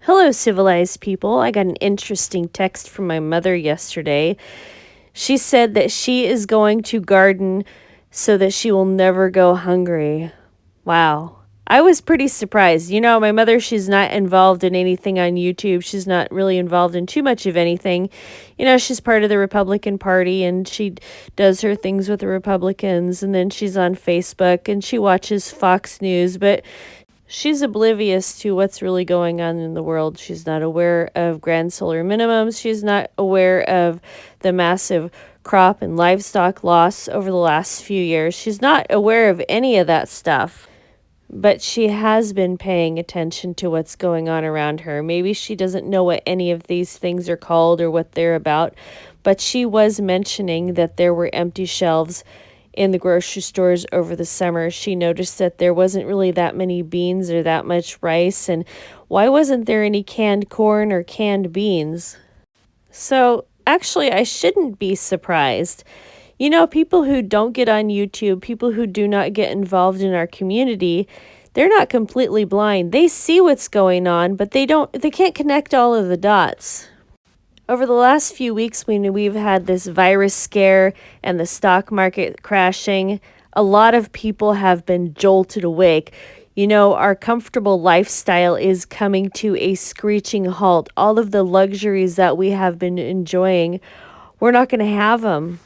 Hello, civilized people. I got an interesting text from my mother yesterday. She said that she is going to garden so that she will never go hungry. Wow. I was pretty surprised. My mother, she's not involved in anything on YouTube. She's not really involved in too much of anything. She's part of the Republican Party and she does her things with the Republicans, and then she's on Facebook and she watches Fox News, but she's oblivious to what's really going on in the world. She's not aware of grand solar minimums. She's not aware of the massive crop and livestock loss over the last few years. She's not aware of any of that stuff. But she has been paying attention to what's going on around her. Maybe she doesn't know what any of these things are called or what they're about, but she was mentioning that there were empty shelves in the grocery stores over the summer. She noticed that there wasn't really that many beans or that much rice, and why wasn't there any canned corn or canned beans? So actually, I shouldn't be surprised. People who don't get on YouTube, people who do not get involved in our community, they're not completely blind. They see what's going on, but they can't connect all of the dots. Over the last few weeks, we've had this virus scare and the stock market crashing. A lot of people have been jolted awake. Our comfortable lifestyle is coming to a screeching halt. All of the luxuries that we have been enjoying, we're not going to have them.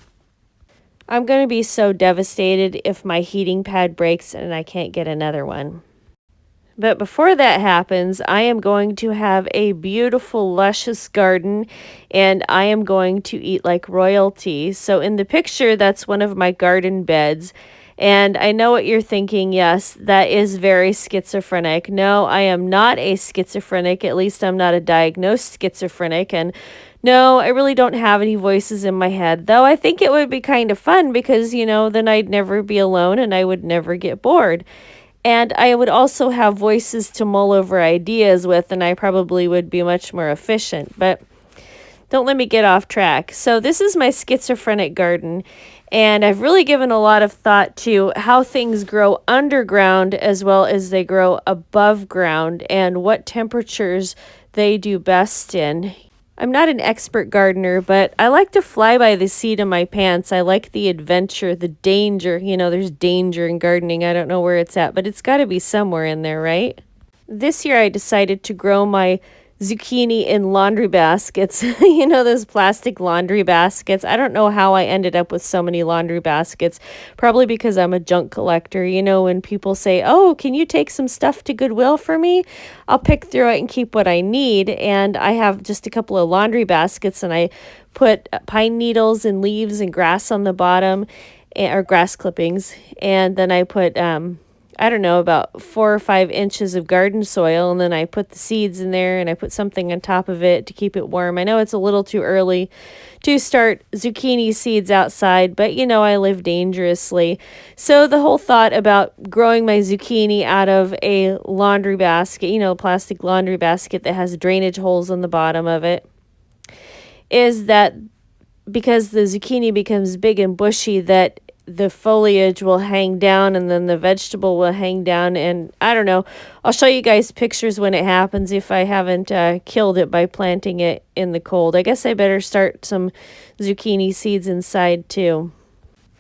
I'm going to be so devastated if my heating pad breaks and I can't get another one. But before that happens, I am going to have a beautiful, luscious garden, and I am going to eat like royalty. So in the picture, that's one of my garden beds. And I know what you're thinking. Yes, that is very schizophrenic. No, I am not a schizophrenic. At least I'm not a diagnosed schizophrenic. And no, I really don't have any voices in my head, though I think it would be kind of fun because, then I'd never be alone and I would never get bored. And I would also have voices to mull over ideas with, and I probably would be much more efficient. But don't let me get off track. So this is my schizophrenic garden, and I've really given a lot of thought to how things grow underground as well as they grow above ground and what temperatures they do best in. I'm not an expert gardener, but I like to fly by the seat of my pants. I like the adventure, the danger. There's danger in gardening. I don't know where it's at, but it's got to be somewhere in there, right? This year I decided to grow my zucchini in laundry baskets. Those plastic laundry baskets. I don't know how I ended up with so many laundry baskets. Probably because I'm a junk collector. When people say, "Oh, can you take some stuff to Goodwill for me?" I'll pick through it and keep what I need. And I have just a couple of laundry baskets, and I put pine needles and leaves and grass on the bottom, or grass clippings. And then I put I don't know, about 4 or 5 inches of garden soil, and then I put the seeds in there and I put something on top of it to keep it warm. I know it's a little too early to start zucchini seeds outside, but I live dangerously. So the whole thought about growing my zucchini out of a laundry basket, a plastic laundry basket that has drainage holes on the bottom of it, is that because the zucchini becomes big and bushy, that the foliage will hang down and then the vegetable will hang down. And I don't know, I'll show you guys pictures when it happens if I haven't killed it by planting it in the cold. I guess I better start some zucchini seeds inside too.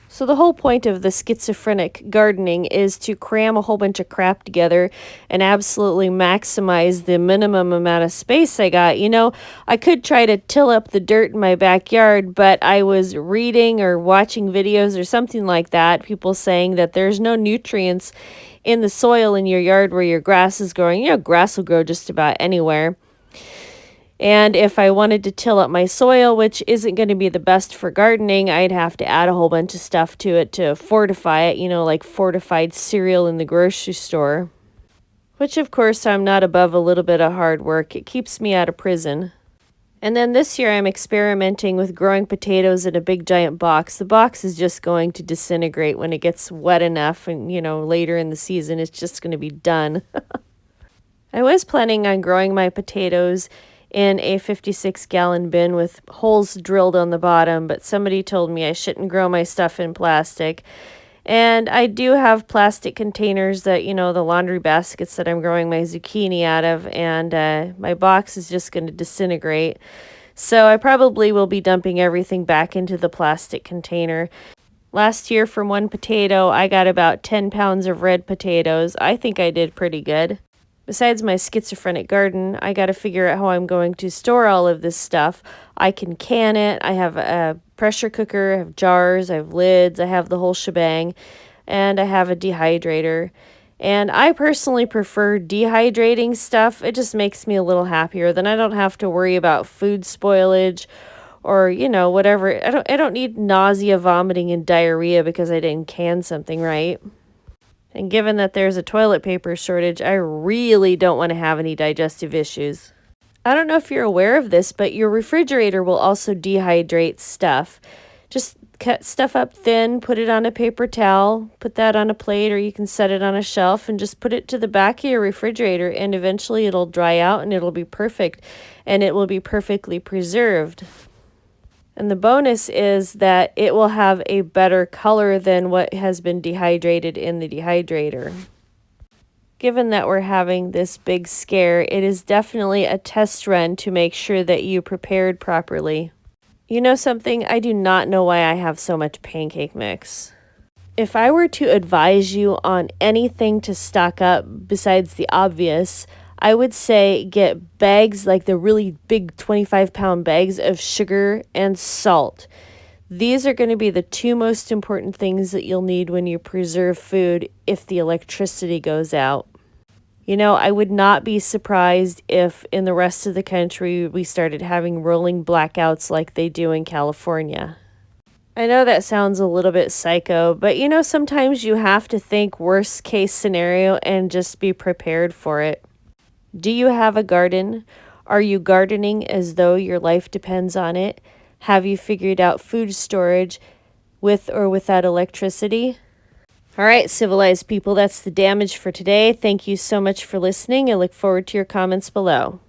So the whole point of the schizophrenic gardening is to cram a whole bunch of crap together and absolutely maximize the minimum amount of space I got. I could try to till up the dirt in my backyard, but I was reading or watching videos or something like that, people saying that there's no nutrients in the soil in your yard where your grass is growing. Grass will grow just about anywhere. And if I wanted to till up my soil, which isn't going to be the best for gardening, I'd have to add a whole bunch of stuff to it to fortify it, like fortified cereal in the grocery store. Which, of course, I'm not above a little bit of hard work. It keeps me out of prison. And then this year I'm experimenting with growing potatoes in a big giant box. The box is just going to disintegrate when it gets wet enough, and, later in the season it's just going to be done. I was planning on growing my potatoes in a 56-gallon bin with holes drilled on the bottom, but somebody told me I shouldn't grow my stuff in plastic. And I do have plastic containers that, the laundry baskets that I'm growing my zucchini out of, and my box is just going to disintegrate. So I probably will be dumping everything back into the plastic container. Last year, from one potato, I got about 10 pounds of red potatoes. I think I did pretty good. Besides my schizophrenic garden, I got to figure out how I'm going to store all of this stuff. I can can it. I have a pressure cooker, I have jars, I have lids, I have the whole shebang, and I have a dehydrator. And I personally prefer dehydrating stuff. It just makes me a little happier. Then I don't have to worry about food spoilage or, whatever. I don't need nausea, vomiting, and diarrhea because I didn't can something right. And given that there's a toilet paper shortage, I really don't want to have any digestive issues. I don't know if you're aware of this, but your refrigerator will also dehydrate stuff. Just cut stuff up thin, put it on a paper towel, put that on a plate, or you can set it on a shelf and just put it to the back of your refrigerator, and eventually it'll dry out and it'll be perfect, and it will be perfectly preserved. And the bonus is that it will have a better color than what has been dehydrated in the dehydrator. Given that we're having this big scare, it is definitely a test run to make sure that you prepared properly. You know something? I do not know why I have so much pancake mix. If I were to advise you on anything to stock up besides the obvious, I would say get bags, like the really big 25-pound bags of sugar and salt. These are going to be the two most important things that you'll need when you preserve food if the electricity goes out. I would not be surprised if in the rest of the country we started having rolling blackouts like they do in California. I know that sounds a little bit psycho, but sometimes you have to think worst case scenario and just be prepared for it. Do you have a garden? Are you gardening as though your life depends on it? Have you figured out food storage with or without electricity? All right, civilized people, that's the damage for today. Thank you so much for listening. I look forward to your comments below.